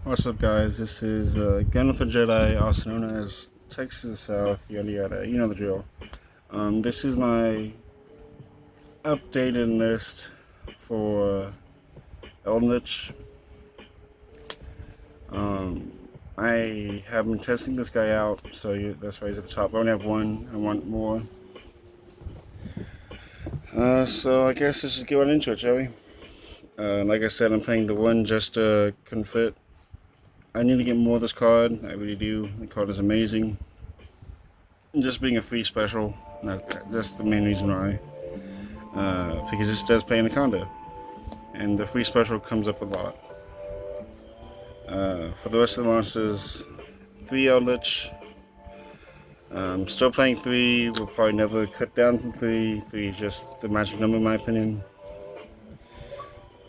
What's up, guys? This is Gun for Jedi, also known as Texas South, yada yada. You know the drill. This is my updated list for Eldich. Um, I have been testing this guy out, so that's why he's at the top. I only have one. I want more. So I guess let's just get right into it, shall we? Like I said, I'm playing the one just to confit. I need to get more of this card. I really do. The card is amazing. Just being a free special, that's the main reason why. Because this does play Anaconda, and the free special comes up a lot. For the rest of the monsters, 3 Eldlich. Still playing 3, will probably never cut down from 3. 3 is just the magic number in my opinion.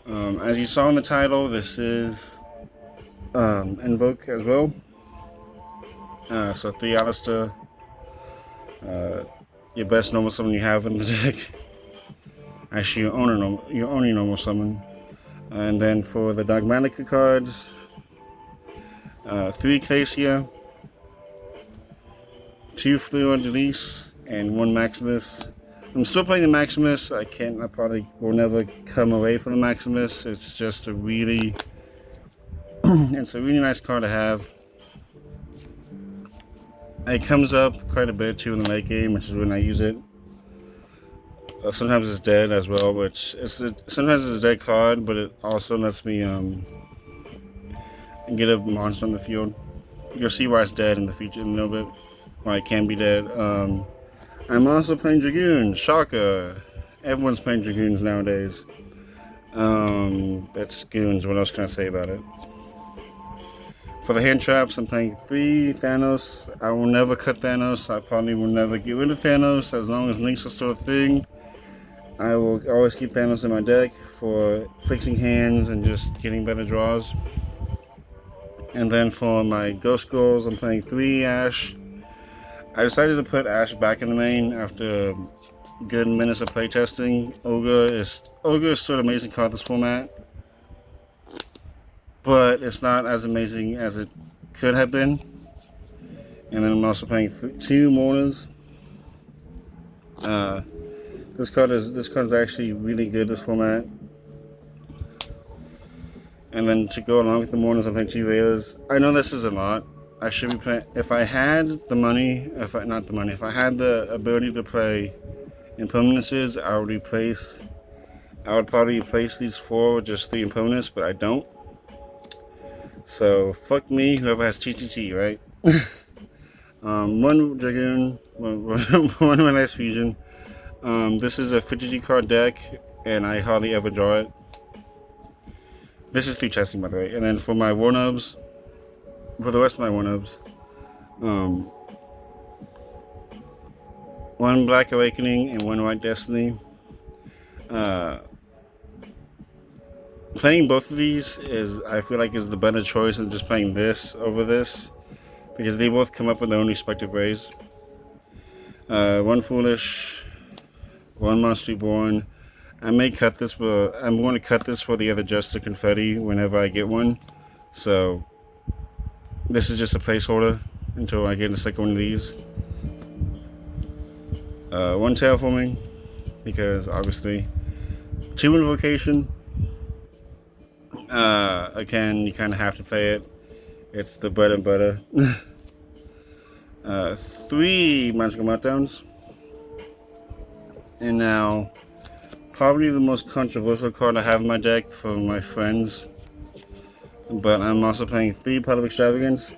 As you saw in the title, this is invoked as well. So 3 Alistair, your best normal summon you have in the deck. Actually, your only normal summon. And then for the dogmatika cards, 3 Glacia, 2 Fleur-de-Lis, and 1 Maximus. I'm still playing the Maximus. I probably will never come away from the Maximus. It's just a really, it's a really nice card to have. It comes up quite a bit too in the late game, which is when I use it. Sometimes it's dead as well, which sometimes it's a dead card, but it also lets me get a monster on the field. You'll see why it's dead in the future in a little bit, why it can be dead. I'm also playing Dragoons. Shaka. Everyone's playing Dragoons nowadays. That's Goons. What else can I say about it? For the hand traps, I'm playing 3 Thanos. I will never cut Thanos. I probably will never get rid of Thanos as long as links are still a thing. I will always keep Thanos in my deck for fixing hands and just getting better draws. And then for my Ghost Goals, I'm playing 3 Ash. I decided to put Ash back in the main after good minutes of playtesting. Ogre is still an amazing card this format, but it's not as amazing as it could have been. And then I'm also playing 2 Mourners. This card is actually really good this format. And then to go along with the Mourners, I'm playing 2 Raiders. I know this is a lot. I should be playing. If I had the money, if I had the ability to play impermanences, I would probably replace these 4 with just 3 impermanents, but I don't. So fuck me, whoever has TTT, right? 1 Dragoon, one Relax Fusion. This is a 50G card deck, and I hardly ever draw it. This is 3 testing, by the way. And then for my one-ups, for the rest of my one-ups, 1 Black Awakening and 1 White Destiny. Playing both of these I feel like is the better choice than just playing this over this, because they both come up with their own respective ways. 1 Foolish, 1 Monster Reborn. I may cut this, but I'm going to cut this for the other Jester Confetti whenever I get one. So this is just a placeholder until I get a second one of these. 1 Terraforming, because obviously. 2 Invocation. Again, you kind of have to play it. It's the bread and butter. 3 Magical Meltdowns. And now, probably the most controversial card I have in my deck for my friends. But I'm also playing 3 Pot of Extravagance.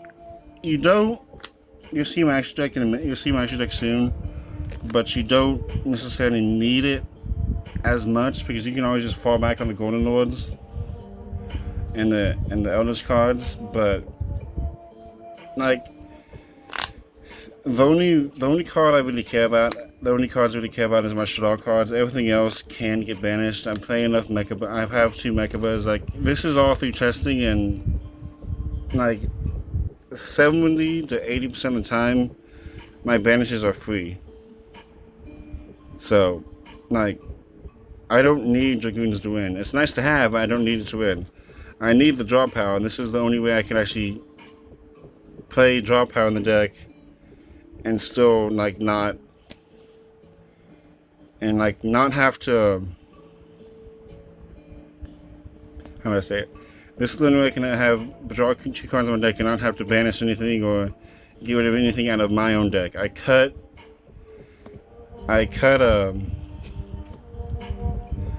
You'll see my extra deck in a minute. You'll see my extra deck soon. But you don't necessarily need it as much, because you can always just fall back on the Golden Lords and the Eldritch cards. But like the only card I really care about, the only cards I really care about is my Shadar cards. Everything else can get banished. I'm playing enough Mecha, I have 2 Mechabas. Like, this is all through testing, and like 70 to 80% of the time my banishes are free. So like, I don't need Dragoons to win. It's nice to have, but I don't need it to win. I need the draw power, and this is the only way I can actually play draw power in the deck and still not have to, how do I say it? This is the only way I can have draw 2 cards on my deck and not have to banish anything or get rid of anything out of my own deck. I cut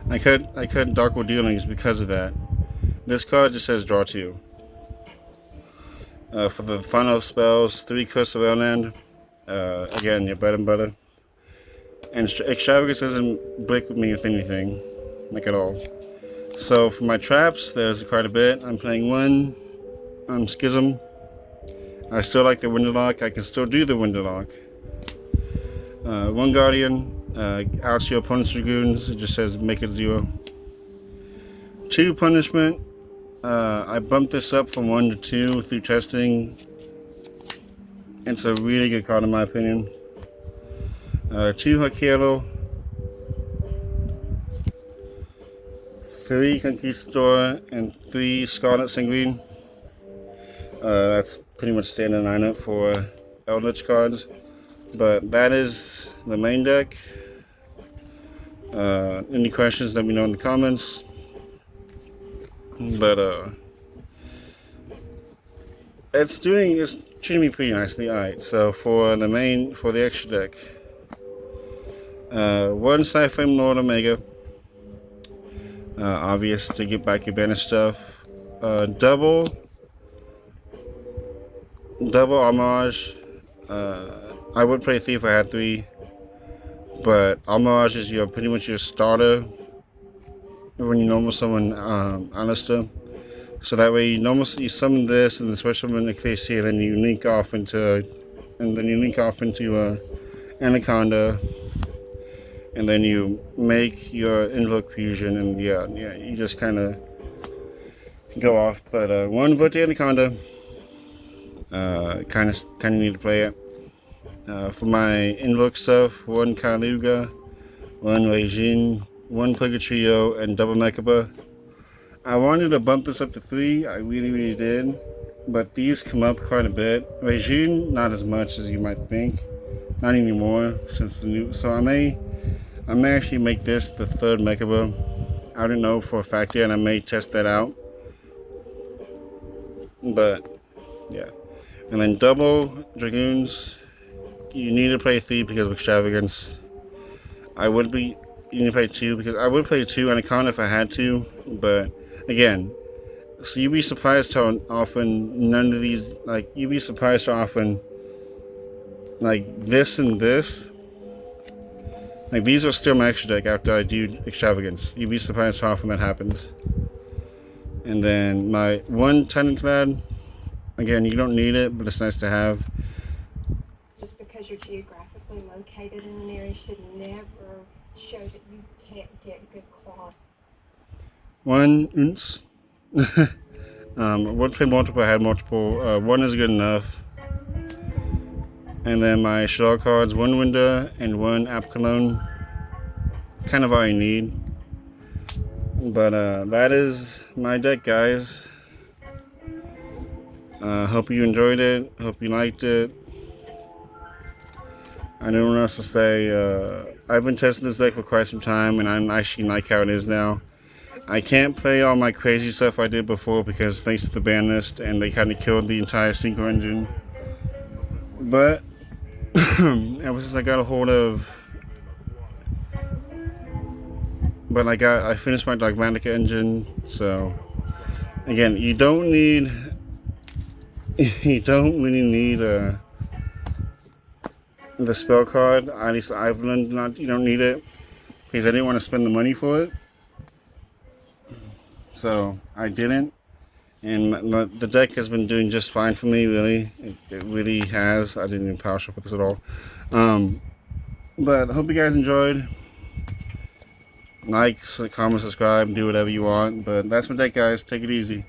Darkwood Dealings because of that. This card just says draw 2. For the final spells, 3 Curse of Elrond. Again, your bread and butter. And Extravagance doesn't break with me with anything, like at all. So for my traps, there's quite a bit. I'm playing 1 Schism. I still like the Winterlock. I can still do the Winterlock. 1 Guardian. Out to your opponent's Dragoons. It just says make it 0. 2 Punishment. I bumped this up from 1 to 2 through testing. It's a really good card in my opinion. 2 Hakero. 3 Conquistador and 3 Scarlet Sanguine. That's pretty much standard lineup for Eldlich cards. But that is the main deck. Any questions, let me know in the comments. But it's treating me pretty nicely. Alright, so for the extra deck, 1 Sci-Flame Lord Omega. Obvious to get back your banished stuff. Double Homage. I would play 3 if I had 3, but Homage is pretty much your starter when you normal summon Alistair. So that way you summon this and then special summon the case here, then you link off into Anaconda, and then you make your Invoke Fusion, and yeah, you just kind of go off. But 1 Vote the Anaconda, kind of need to play it. For my Invoke stuff, 1 Kaluga, 1 Reijin, 1 Plague Trio, and double Mechaba. I wanted to bump this up to 3, I really did, but these come up quite a bit. Reijin, not as much as you might think, not anymore since the new. So I may actually make this the 3rd Mechaba. I don't know for a fact yet, and I may test that out. But yeah, and then double Dragoons. You need to play 3 because of Extravagance. You need to play 2 because I would play 2 Anaconda if I had to, but again, so you'd be surprised how often none of these, you'd be surprised how often, this and this, these are still my extra deck after I do Extravagance. You'd be surprised how often that happens. And then my 1 Titanclad, again, you don't need it, but it's nice to have. Just because you're geographically located in an area should never show that you can't get good quality. 1 Unce. I would play multiple. I had multiple. 1 is good enough. And then my Shell cards, 1 Winda and 1 Apcalone. Kind of all you need. But that is my deck, guys. Hope you enjoyed it. Hope you liked it. I don't know what else to say. I've been testing this deck for quite some time, and I actually like how it is now. I can't play all my crazy stuff I did before because thanks to the ban list, and they kind of killed the entire Synchro engine. But ever since I got a hold of, I finished my Dogmatika engine. So again, you don't really need the spell card. At least I've learned you don't need it because I didn't want to spend the money for it. So I didn't, and the deck has been doing just fine for me. Really, it really has. I didn't even power shop with this at all. But I hope you guys enjoyed. Like, comment, subscribe, do whatever you want. But that's my deck, guys. Take it easy.